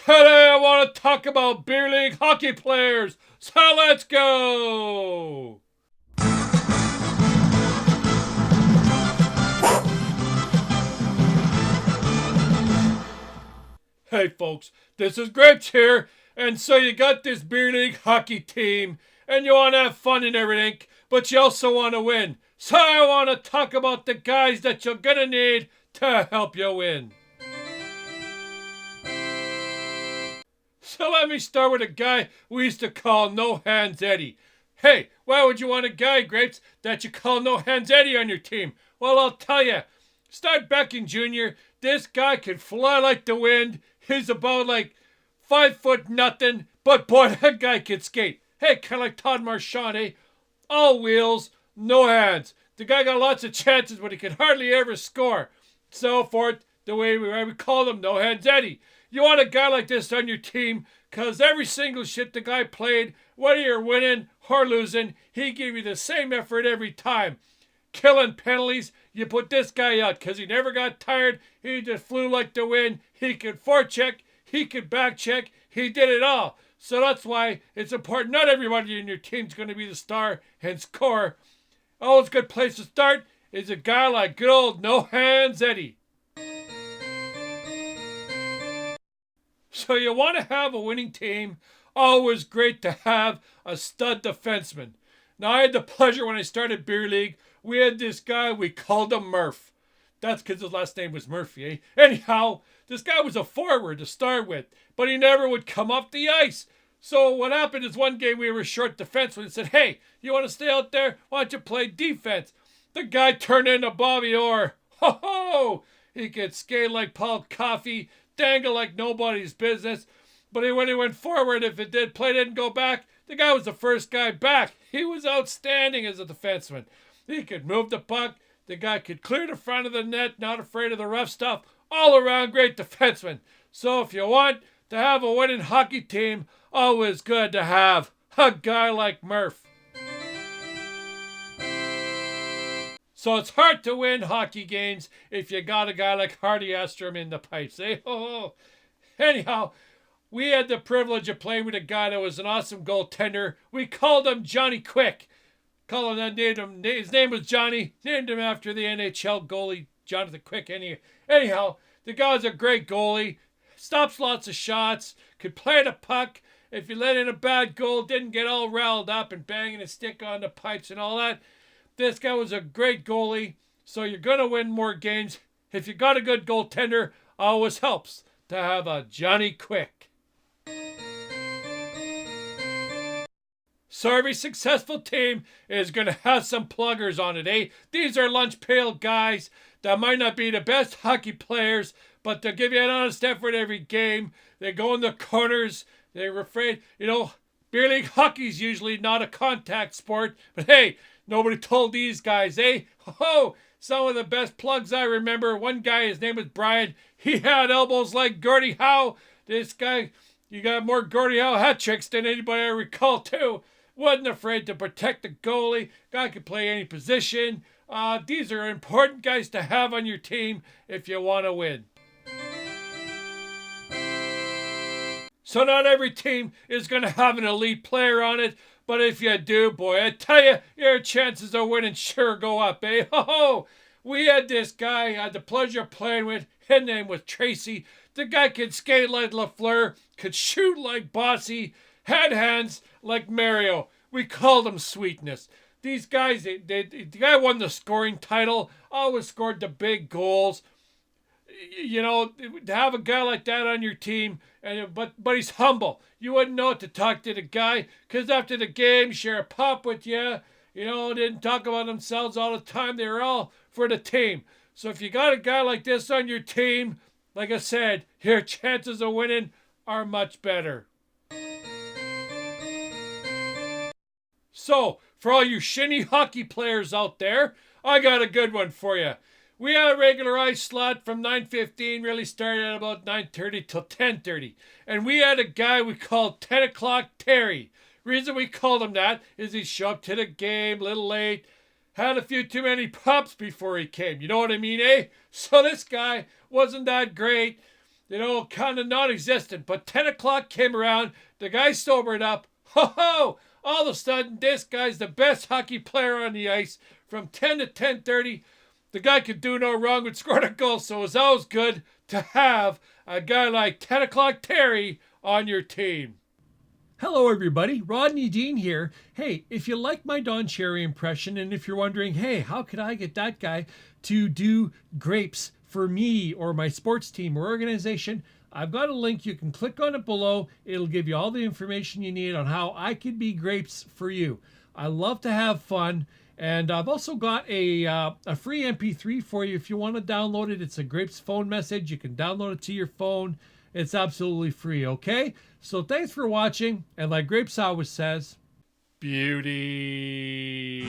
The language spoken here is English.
Today I want to talk about beer league hockey players. So let's go. Hey folks, this is Grapes here. And so you got this beer league hockey team and you want to have fun and everything, but you also want to win. So I want to talk about the guys that you're going to need to help you win. So let me start with a guy we used to call No Hands Eddie. Hey, why would you want a guy, Grapes, that you call No Hands Eddie on your team? Well, I'll tell you. Start back in junior. This guy can fly like the wind. He's about like 5 foot nothing, but boy, that guy can skate. Hey, kind of like Todd Marchand, eh? All wheels, no hands. The guy got lots of chances, but he could hardly ever score. So forth, the way we call him, No Hands Eddie. You want a guy like this on your team, because every single shit the guy played, whether you're winning or losing, he gave you the same effort every time. Killing penalties, you put this guy out, because he never got tired. He just flew like the wind. He could forecheck, he could backcheck, he did it all. So that's why it's important. Not everybody in your team's going to be the star and score. Always a good place to start is a guy like good old No Hands Eddie. So you want to have a winning team. Always great to have a stud defenseman. Now I had the pleasure when I started Beer League. We had this guy, we called him Murph. That's because his last name was Murphy, eh? Anyhow, this guy was a forward to start with, but he never would come off the ice. So what happened is one game we were short defenseman and said, hey, you want to stay out there? Why don't you play defense? The guy turned into Bobby Orr. Ho ho! He could skate like Paul Coffey, dangle like nobody's business. But when he went forward, if it did play didn't go back, the guy was the first guy back. He was outstanding as a defenseman. He could move the puck. The guy could clear the front of the net, not afraid of the rough stuff. All around great defenseman. So if you want to have a winning hockey team, always good to have a guy like Murph. So it's hard to win hockey games if you got a guy like Hardy Astrom in the pipes, eh? Oh. Anyhow, we had the privilege of playing with a guy that was an awesome goaltender. We called him Johnny Quick. His name was Johnny. Named him after the NHL goalie, Jonathan Quick. Anyhow, the guy was a great goalie. Stops lots of shots. Could play the puck. If you let in a bad goal, didn't get all riled up and banging his stick on the pipes and all that. This guy was a great goalie, so you're going to win more games. If you got a good goaltender, always helps to have a Johnny Quick. So every successful team is going to have some pluggers on it, eh? These are lunch pail guys that might not be the best hockey players, but they'll give you an honest effort every game. They go in the corners. They're afraid, beer league hockey's usually not a contact sport, but hey, nobody told these guys, eh? Oh, some of the best plugs I remember. One guy, his name was Brian. He had elbows like Gordie Howe. This guy, you got more Gordie Howe hat tricks than anybody I recall, too. Wasn't afraid to protect the goalie. Guy could play any position. These are important guys to have on your team if you want to win. So not every team is going to have an elite player on it. But if you do, boy, I tell you, your chances of winning sure go up, eh? Ho-ho! We had this guy I had the pleasure of playing with. His name was Tracy. The guy could skate like Lafleur, could shoot like Bossy, had hands like Mario. We called him Sweetness. These guys, the guy won the scoring title, always scored the big goals. To have a guy like that on your team, but he's humble. You wouldn't know what to talk to the guy, because after the game, share a pop with you. Didn't talk about themselves all the time. They were all for the team. So if you got a guy like this on your team, like I said, your chances of winning are much better. So, for all you shinny hockey players out there, I got a good one for you. We had a regular ice slot from 9:15, really started at about 9:30 till 10:30. And we had a guy we called 10 o'clock Terry. Reason we called him that is he showed up to the game a little late, had a few too many pops before he came. You know what I mean, eh? So this guy wasn't that great. kind of non-existent. But 10 o'clock came around, the guy sobered up. Ho ho! All of a sudden, this guy's the best hockey player on the ice. From 10 to 10:30, the guy could do no wrong but scored a goal. So it's always good to have a guy like 10 o'clock Terry on your team. Hello, everybody. Rodney Dean here. Hey, if you like my Don Cherry impression, and if you're wondering, hey, how could I get that guy to do grapes for me or my sports team or organization, I've got a link. You can click on it below. It'll give you all the information you need on how I could be grapes for you. I love to have fun. And I've also got a free MP3 for you if you want to download it. It's a Grapes phone message. You can download it to your phone. It's absolutely free, okay? So thanks for watching. And like Grapes always says, beauty.